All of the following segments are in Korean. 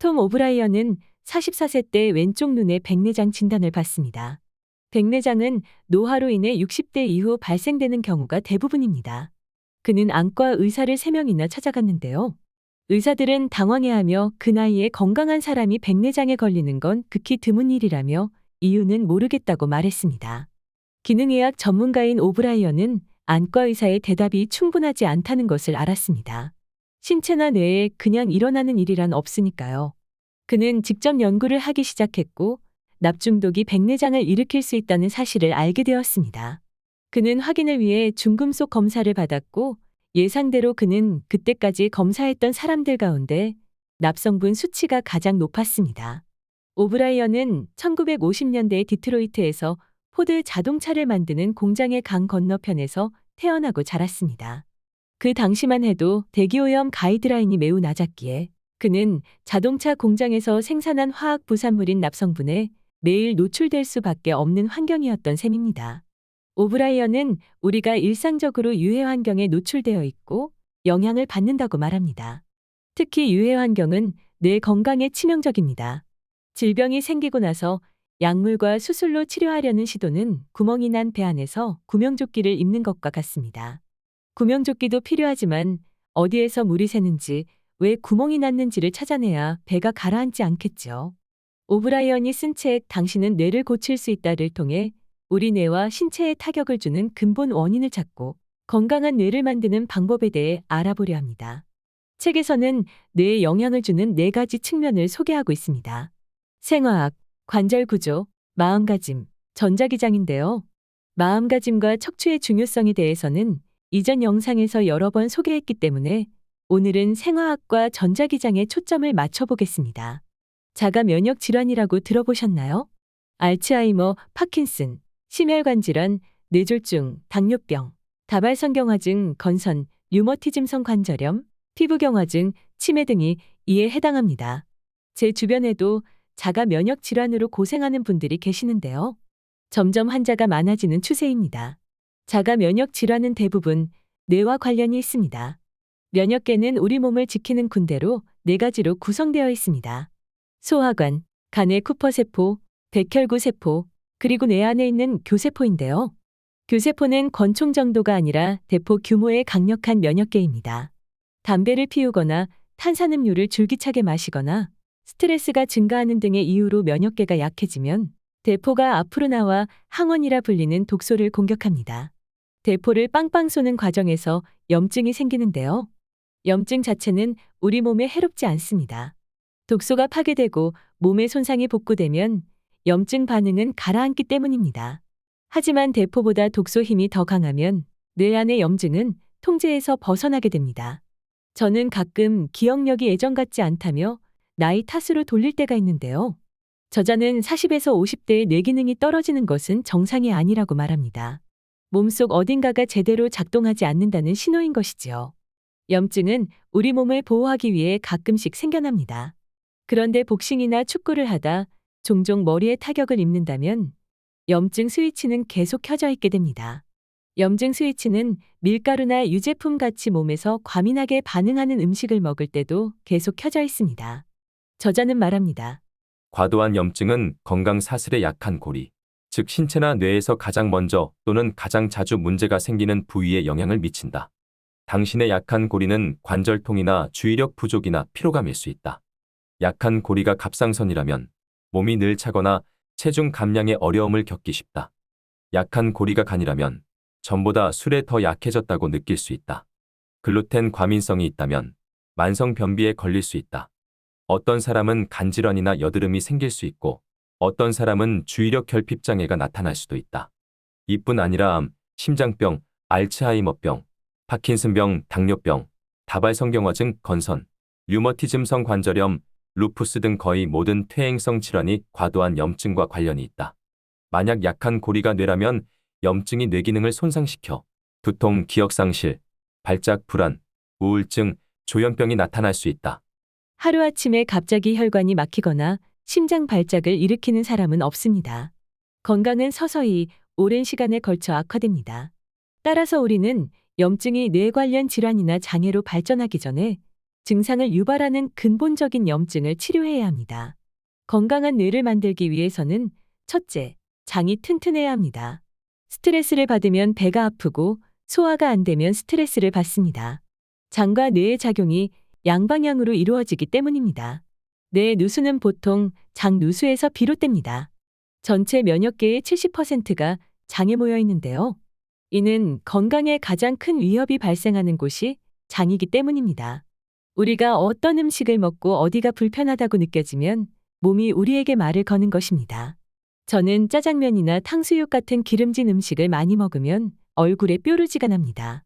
톰 오브라이언은 44세 때 왼쪽 눈에 백내장 진단을 받습니다. 백내장은 노화로 인해 60대 이후 발생되는 경우가 대부분입니다. 그는 안과 의사를 3명이나 찾아갔는데요. 의사들은 당황해하며 그 나이에 건강한 사람이 백내장에 걸리는 건 극히 드문 일이라며 이유는 모르겠다고 말했습니다. 기능의학 전문가인 오브라이언은 안과 의사의 대답이 충분하지 않다는 것을 알았습니다. 신체나 뇌에 그냥 일어나는 일이란 없으니까요. 그는 직접 연구를 하기 시작했고 납중독이 백내장을 일으킬 수 있다는 사실을 알게 되었습니다. 그는 확인을 위해 중금속 검사를 받았고 예상대로 그는 그때까지 검사했던 사람들 가운데 납성분 수치가 가장 높았습니다. 오브라이언은 1950년대 디트로이트에서 포드 자동차를 만드는 공장의 강 건너편에서 태어나고 자랐습니다. 그 당시만 해도 대기오염 가이드라인이 매우 낮았기에 그는 자동차 공장에서 생산한 화학 부산물인 납성분에 매일 노출될 수밖에 없는 환경이었던 셈입니다. 오브라이언은 우리가 일상적으로 유해 환경에 노출되어 있고 영향을 받는다고 말합니다. 특히 유해 환경은 뇌 건강에 치명적입니다. 질병이 생기고 나서 약물과 수술로 치료하려는 시도는 구멍이 난 배 안에서 구명조끼를 입는 것과 같습니다. 구명조끼도 필요하지만 어디에서 물이 새는지 왜 구멍이 났는지를 찾아내야 배가 가라앉지 않겠죠. 오브라이언이 쓴 책 당신은 뇌를 고칠 수 있다를 통해 우리 뇌와 신체에 타격을 주는 근본 원인을 찾고 건강한 뇌를 만드는 방법에 대해 알아보려 합니다. 책에서는 뇌에 영향을 주는 4가지 측면을 소개하고 있습니다. 생화학, 관절 구조, 마음가짐, 전자기장인데요. 마음가짐과 척추의 중요성에 대해서는 이전 영상에서 여러 번 소개했기 때문에 오늘은 생화학과 전자기장에 초점을 맞춰보겠습니다. 자가 면역 질환이라고 들어보셨나요? 알츠하이머, 파킨슨, 심혈관 질환, 뇌졸중, 당뇨병, 다발성경화증, 건선, 류머티즘성 관절염, 피부경화증, 치매 등이 이에 해당합니다. 제 주변에도 자가 면역 질환으로 고생하는 분들이 계시는데요. 점점 환자가 많아지는 추세입니다. 자가 면역 질환은 대부분 뇌와 관련이 있습니다. 면역계는 우리 몸을 지키는 군대로 4가지로 구성되어 있습니다. 소화관, 간의 쿠퍼세포, 백혈구 세포, 그리고 뇌 안에 있는 교세포인데요. 교세포는 권총 정도가 아니라 대포 규모의 강력한 면역계입니다. 담배를 피우거나 탄산음료를 줄기차게 마시거나 스트레스가 증가하는 등의 이유로 면역계가 약해지면 대포가 앞으로 나와 항원이라 불리는 독소를 공격합니다. 대포를 빵빵 쏘는 과정에서 염증이 생기는데요. 염증 자체는 우리 몸에 해롭지 않습니다. 독소가 파괴되고 몸의 손상이 복구되면 염증 반응은 가라앉기 때문입니다. 하지만 대포보다 독소 힘이 더 강하면 뇌 안의 염증은 통제에서 벗어나게 됩니다. 저는 가끔 기억력이 예전 같지 않다며 나이 탓으로 돌릴 때가 있는데요. 저자는 40에서 50대의 뇌기능이 떨어지는 것은 정상이 아니라고 말합니다. 몸속 어딘가가 제대로 작동하지 않는다는 신호인 것이지요. 염증은 우리 몸을 보호하기 위해 가끔씩 생겨납니다. 그런데 복싱이나 축구를 하다 종종 머리에 타격을 입는다면 염증 스위치는 계속 켜져 있게 됩니다. 염증 스위치는 밀가루나 유제품 같이 몸에서 과민하게 반응하는 음식을 먹을 때도 계속 켜져 있습니다. 저자는 말합니다. 과도한 염증은 건강 사슬에 약한 고리, 즉 신체나 뇌에서 가장 먼저 또는 가장 자주 문제가 생기는 부위에 영향을 미친다. 당신의 약한 고리는 관절통이나 주의력 부족이나 피로감일 수 있다. 약한 고리가 갑상선이라면 몸이 늘 차거나 체중 감량에 어려움을 겪기 쉽다. 약한 고리가 간이라면 전보다 술에 더 약해졌다고 느낄 수 있다. 글루텐 과민성이 있다면 만성 변비에 걸릴 수 있다. 어떤 사람은 간질환이나 여드름이 생길 수 있고 어떤 사람은 주의력 결핍 장애가 나타날 수도 있다. 이뿐 아니라 암, 심장병, 알츠하이머병, 파킨슨병, 당뇨병, 다발성경화증, 건선, 류머티즘성 관절염, 루푸스 등 거의 모든 퇴행성 질환이 과도한 염증과 관련이 있다. 만약 약한 고리가 뇌라면 염증이 뇌 기능을 손상시켜 두통, 기억상실, 발작 불안, 우울증, 조현병이 나타날 수 있다. 하루아침에 갑자기 혈관이 막히거나 심장 발작을 일으키는 사람은 없습니다. 건강은 서서히 오랜 시간에 걸쳐 악화됩니다. 따라서 우리는 염증이 뇌 관련 질환이나 장애로 발전하기 전에 증상을 유발하는 근본적인 염증을 치료해야 합니다. 건강한 뇌를 만들기 위해서는 첫째, 장이 튼튼해야 합니다. 스트레스를 받으면 배가 아프고 소화가 안 되면 스트레스를 받습니다. 장과 뇌의 작용이 양방향으로 이루어지기 때문입니다. 뇌의 누수는 보통 장 누수에서 비롯됩니다. 전체 면역계의 70%가 장에 모여 있는데요. 이는 건강에 가장 큰 위협이 발생하는 곳이 장이기 때문입니다. 우리가 어떤 음식을 먹고 어디가 불편하다고 느껴지면 몸이 우리에게 말을 거는 것입니다. 저는 짜장면이나 탕수육 같은 기름진 음식을 많이 먹으면 얼굴에 뾰루지가 납니다.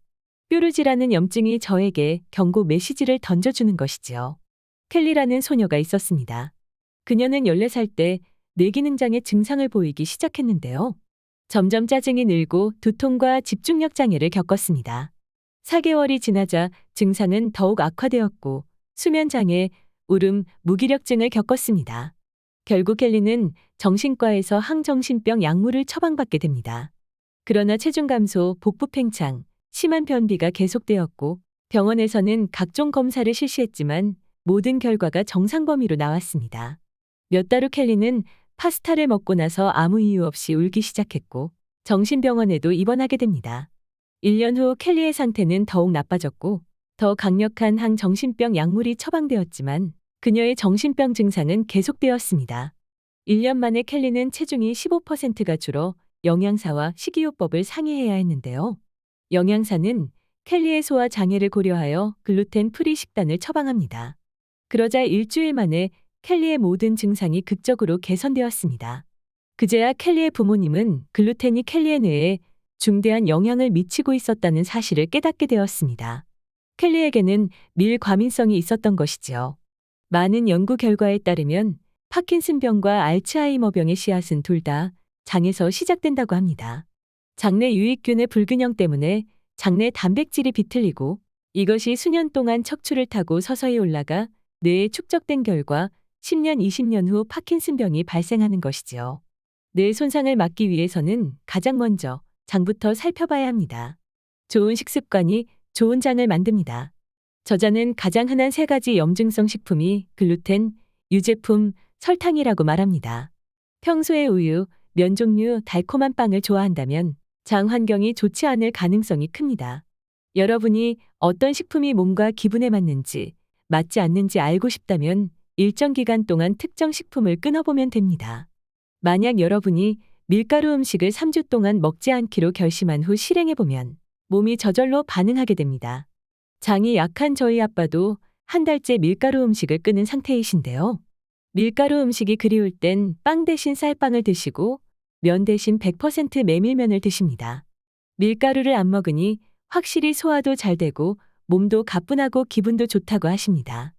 뾰루지라는 염증이 저에게 경고 메시지를 던져주는 것이지요. 켈리라는 소녀가 있었습니다. 그녀는 14살 때 뇌기능장애 증상을 보이기 시작했는데요. 점점 짜증이 늘고 두통과 집중력 장애를 겪었습니다. 4개월이 지나자 증상은 더욱 악화되었고 수면 장애, 울음, 무기력증을 겪었습니다. 결국 켈리는 정신과에서 항정신병 약물을 처방받게 됩니다. 그러나 체중 감소, 복부 팽창, 심한 변비가 계속되었고 병원에서는 각종 검사를 실시했지만 모든 결과가 정상 범위로 나왔습니다. 몇 달 후 켈리는 파스타를 먹고 나서 아무 이유 없이 울기 시작했고 정신병원에도 입원하게 됩니다. 1년 후 켈리의 상태는 더욱 나빠졌고 더 강력한 항정신병 약물이 처방되었지만 그녀의 정신병 증상은 계속되었습니다. 1년 만에 켈리는 체중이 15%가 줄어 영양사와 식이요법을 상의해야 했는데요. 영양사는 켈리의 소화 장애를 고려하여 글루텐 프리 식단을 처방합니다. 그러자 일주일 만에 켈리의 모든 증상이 극적으로 개선되었습니다. 그제야 켈리의 부모님은 글루텐이 켈리의 뇌에 중대한 영향을 미치고 있었다는 사실을 깨닫게 되었습니다. 켈리에게는 밀과민성이 있었던 것이지요. 많은 연구 결과에 따르면 파킨슨병과 알츠하이머병의 씨앗은 둘 다 장에서 시작된다고 합니다. 장내 유익균의 불균형 때문에 장내 단백질이 비틀리고 이것이 수년 동안 척추를 타고 서서히 올라가 뇌에 축적된 결과 10년, 20년 후 파킨슨병이 발생하는 것이지요. 뇌 손상을 막기 위해서는 가장 먼저 장부터 살펴봐야 합니다. 좋은 식습관이 좋은 장을 만듭니다. 저자는 가장 흔한 3가지 염증성 식품이 글루텐, 유제품, 설탕이라고 말합니다. 평소에 우유, 면 종류, 달콤한 빵을 좋아한다면 장 환경이 좋지 않을 가능성이 큽니다. 여러분이 어떤 식품이 몸과 기분에 맞는지, 맞지 않는지 알고 싶다면 일정 기간 동안 특정 식품을 끊어보면 됩니다. 만약 여러분이 밀가루 음식을 3주 동안 먹지 않기로 결심한 후 실행해보면 몸이 저절로 반응하게 됩니다. 장이 약한 저희 아빠도 한 달째 밀가루 음식을 끊은 상태이신데요. 밀가루 음식이 그리울 땐 빵 대신 쌀빵을 드시고 면 대신 100% 메밀면을 드십니다. 밀가루를 안 먹으니 확실히 소화도 잘 되고 몸도 가뿐하고 기분도 좋다고 하십니다.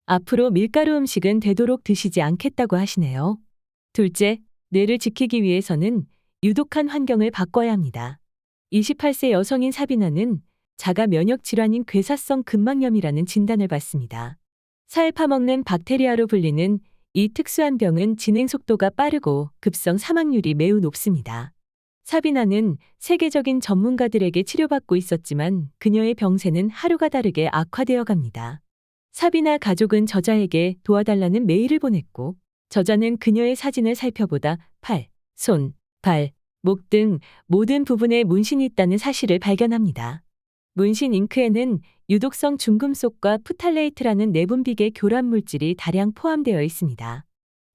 앞으로 밀가루 음식은 되도록 드시지 않겠다고 하시네요. 둘째, 뇌를 지키기 위해서는 유독한 환경을 바꿔야 합니다. 28세 여성인 사비나는 자가 면역 질환인 괴사성 근막염이라는 진단을 받습니다. 살 파먹는 박테리아로 불리는 이 특수한 병은 진행 속도가 빠르고 급성 사망률이 매우 높습니다. 사비나는 세계적인 전문가들에게 치료받고 있었지만 그녀의 병세는 하루가 다르게 악화되어 갑니다. 사비나 가족은 저자에게 도와달라는 메일을 보냈고 저자는 그녀의 사진을 살펴보다 팔, 손, 발, 목 등 모든 부분에 문신이 있다는 사실을 발견합니다. 문신 잉크에는 유독성 중금속과 프탈레이트라는 내분비계 교란 물질이 다량 포함되어 있습니다.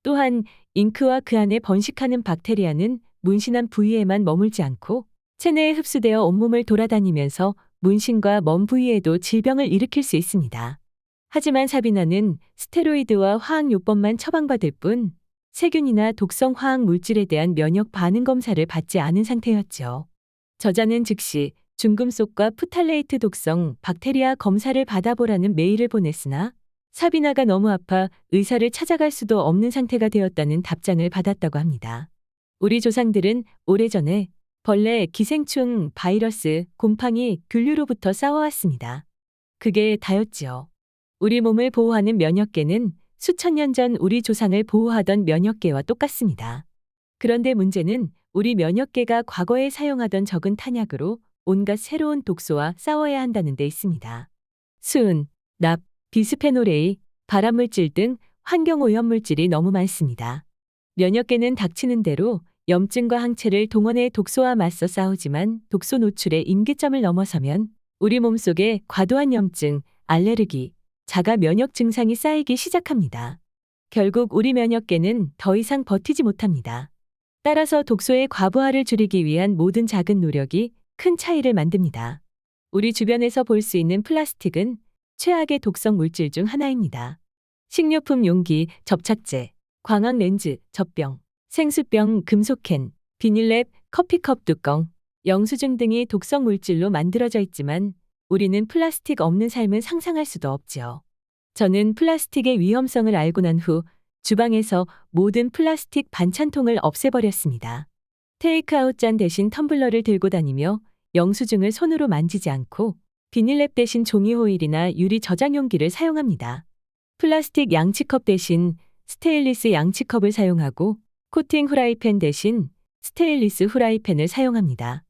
또한 잉크와 그 안에 번식하는 박테리아는 문신한 부위에만 머물지 않고 체내에 흡수되어 온몸을 돌아다니면서 문신과 먼 부위에도 질병을 일으킬 수 있습니다. 하지만 사비나는 스테로이드와 화학요법만 처방받을 뿐 세균이나 독성 화학 물질에 대한 면역 반응 검사를 받지 않은 상태였죠. 저자는 즉시 중금속과 프탈레이트 독성 박테리아 검사를 받아보라는 메일을 보냈으나 사비나가 너무 아파 의사를 찾아갈 수도 없는 상태가 되었다는 답장을 받았다고 합니다. 우리 조상들은 오래전에 벌레, 기생충, 바이러스, 곰팡이, 균류로부터 싸워왔습니다. 그게 다였지요. 우리 몸을 보호하는 면역계는 수천 년 전 우리 조상을 보호하던 면역계와 똑같습니다. 그런데 문제는 우리 면역계가 과거에 사용하던 적은 탄약으로 온갖 새로운 독소와 싸워야 한다는 데 있습니다. 수은, 납, 비스페놀 A, 발암물질 등 환경오염물질이 너무 많습니다. 면역계는 닥치는 대로 염증과 항체를 동원해 독소와 맞서 싸우지만 독소 노출의 임계점을 넘어서면 우리 몸속에 과도한 염증, 알레르기, 자가 면역 증상이 쌓이기 시작합니다. 결국 우리 면역계는 더 이상 버티지 못합니다. 따라서 독소의 과부하를 줄이기 위한 모든 작은 노력이 큰 차이를 만듭니다. 우리 주변에서 볼 수 있는 플라스틱은 최악의 독성 물질 중 하나입니다. 식료품 용기, 접착제, 광학 렌즈, 젖병, 생수병, 금속캔, 비닐랩, 커피컵 뚜껑, 영수증 등이 독성 물질로 만들어져 있지만 우리는 플라스틱 없는 삶은 상상할 수도 없지요. 저는 플라스틱의 위험성을 알고 난 후 주방에서 모든 플라스틱 반찬통을 없애버렸습니다. 테이크아웃 잔 대신 텀블러를 들고 다니며 영수증을 손으로 만지지 않고 비닐랩 대신 종이 호일이나 유리 저장 용기를 사용합니다. 플라스틱 양치컵 대신 스테인리스 양치컵을 사용하고 코팅 후라이팬 대신 스테인리스 후라이팬을 사용합니다.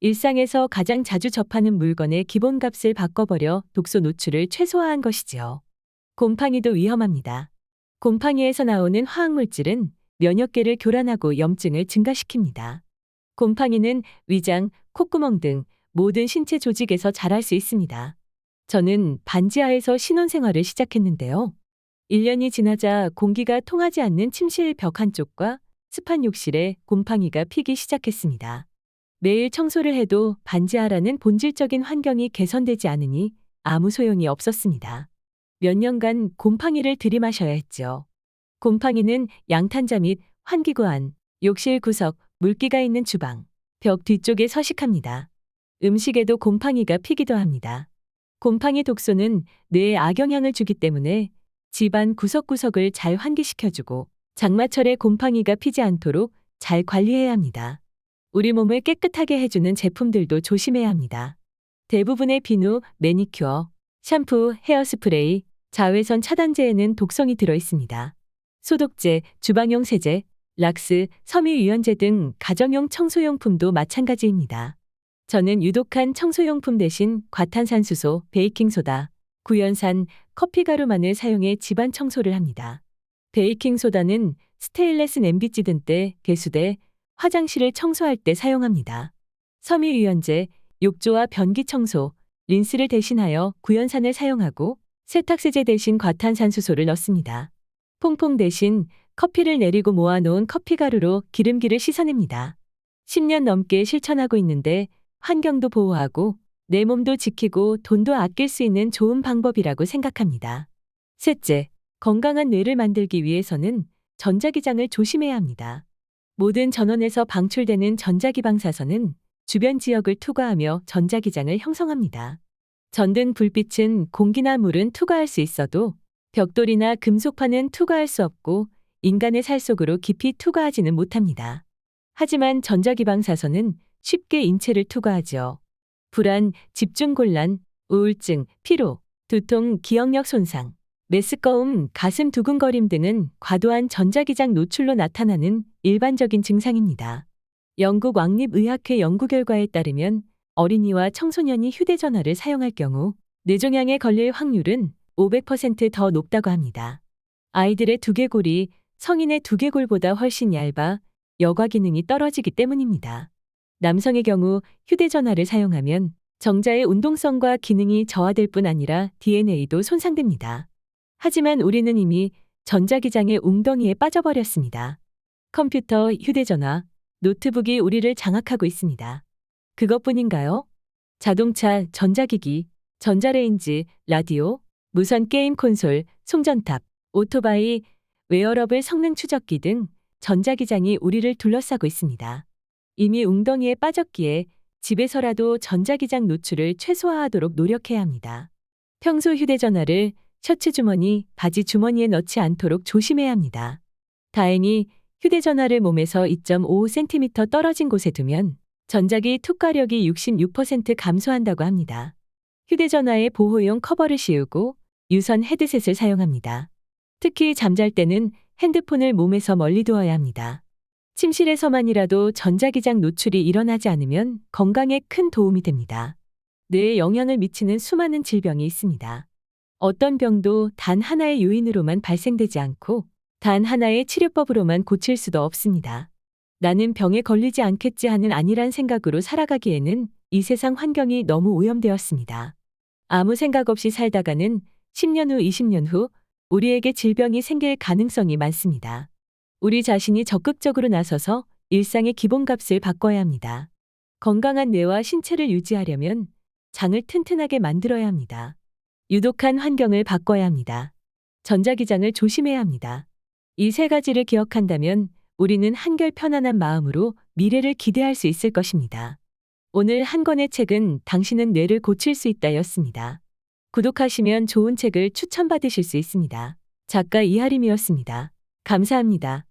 일상에서 가장 자주 접하는 물건의 기본값을 바꿔버려 독소 노출을 최소화한 것이지요. 곰팡이도 위험합니다. 곰팡이에서 나오는 화학물질은 면역계를 교란하고 염증을 증가시킵니다. 곰팡이는 위장, 콧구멍 등 모든 신체 조직에서 자랄 수 있습니다. 저는 반지하에서 신혼생활을 시작했는데요. 1년이 지나자 공기가 통하지 않는 침실 벽 한쪽과 습한 욕실에 곰팡이가 피기 시작했습니다. 매일 청소를 해도 반지하라는 본질적인 환경이 개선되지 않으니 아무 소용이 없었습니다. 몇 년간 곰팡이를 들이마셔야 했죠. 곰팡이는 양탄자 및 환기구 안, 욕실 구석, 물기가 있는 주방, 벽 뒤쪽에 서식합니다. 음식에도 곰팡이가 피기도 합니다. 곰팡이 독소는 뇌에 악영향을 주기 때문에 집안 구석구석을 잘 환기시켜주고 장마철에 곰팡이가 피지 않도록 잘 관리해야 합니다. 우리 몸을 깨끗하게 해주는 제품들도 조심해야 합니다. 대부분의 비누, 매니큐어, 샴푸, 헤어스프레이, 자외선 차단제에는 독성이 들어 있습니다. 소독제, 주방용 세제, 락스, 섬유유연제 등 가정용 청소용품도 마찬가지입니다. 저는 유독한 청소용품 대신 과탄산수소, 베이킹소다, 구연산, 커피가루만을 사용해 집안 청소를 합니다. 베이킹소다는 스테인레스 냄비 찌든 때, 개수대, 화장실을 청소할 때 사용합니다. 섬유유연제, 욕조와 변기 청소, 린스를 대신하여 구연산을 사용하고 세탁세제 대신 과탄산수소를 넣습니다. 퐁퐁 대신 커피를 내리고 모아놓은 커피가루로 기름기를 씻어냅니다. 10년 넘게 실천하고 있는데 환경도 보호하고 내 몸도 지키고 돈도 아낄 수 있는 좋은 방법이라고 생각합니다. 셋째, 건강한 뇌를 만들기 위해서는 전자기장을 조심해야 합니다. 모든 전원에서 방출되는 전자기방사선은 주변 지역을 투과하며 전자기장을 형성합니다. 전등 불빛은 공기나 물은 투과할 수 있어도 벽돌이나 금속판은 투과할 수 없고 인간의 살 속으로 깊이 투과하지는 못합니다. 하지만 전자기방사선은 쉽게 인체를 투과하죠. 불안, 집중곤란, 우울증, 피로, 두통, 기억력 손상, 메스꺼움, 가슴 두근거림 등은 과도한 전자기장 노출로 나타나는 일반적인 증상입니다. 영국 왕립의학회 연구 결과에 따르면 어린이와 청소년이 휴대전화를 사용할 경우 뇌종양에 걸릴 확률은 500% 더 높다고 합니다. 아이들의 두개골이 성인의 두개골보다 훨씬 얇아 여과 기능이 떨어지기 때문입니다. 남성의 경우 휴대전화를 사용하면 정자의 운동성과 기능이 저하될 뿐 아니라 DNA도 손상됩니다. 하지만 우리는 이미 전자기장의 웅덩이에 빠져버렸습니다. 컴퓨터, 휴대전화, 노트북이 우리를 장악하고 있습니다. 그것뿐인가요? 자동차, 전자기기, 전자레인지, 라디오, 무선 게임 콘솔, 송전탑, 오토바이, 웨어러블 성능 추적기 등 전자기장이 우리를 둘러싸고 있습니다. 이미 웅덩이에 빠졌기에 집에서라도 전자기장 노출을 최소화하도록 노력해야 합니다. 평소 휴대전화를 셔츠 주머니, 바지 주머니에 넣지 않도록 조심해야 합니다. 다행히 휴대전화를 몸에서 2.5cm 떨어진 곳에 두면 전자기 투과력이 66% 감소한다고 합니다. 휴대전화에 보호용 커버를 씌우고 유선 헤드셋을 사용합니다. 특히 잠잘 때는 핸드폰을 몸에서 멀리 두어야 합니다. 침실에서만이라도 전자기장 노출이 일어나지 않으면 건강에 큰 도움이 됩니다. 뇌에 영향을 미치는 수많은 질병이 있습니다. 어떤 병도 단 하나의 요인으로만 발생되지 않고 단 하나의 치료법으로만 고칠 수도 없습니다. 나는 병에 걸리지 않겠지 하는 안일한 생각으로 살아가기에는 이 세상 환경이 너무 오염되었습니다. 아무 생각 없이 살다가는 10년 후, 20년 후 우리에게 질병이 생길 가능성이 많습니다. 우리 자신이 적극적으로 나서서 일상의 기본값을 바꿔야 합니다. 건강한 뇌와 신체를 유지하려면 장을 튼튼하게 만들어야 합니다. 유독한 환경을 바꿔야 합니다. 전자기장을 조심해야 합니다. 이 세 가지를 기억한다면 우리는 한결 편안한 마음으로 미래를 기대할 수 있을 것입니다. 오늘 한 권의 책은 당신은 뇌를 고칠 수 있다였습니다. 구독하시면 좋은 책을 추천받으실 수 있습니다. 작가 이하림이었습니다. 감사합니다.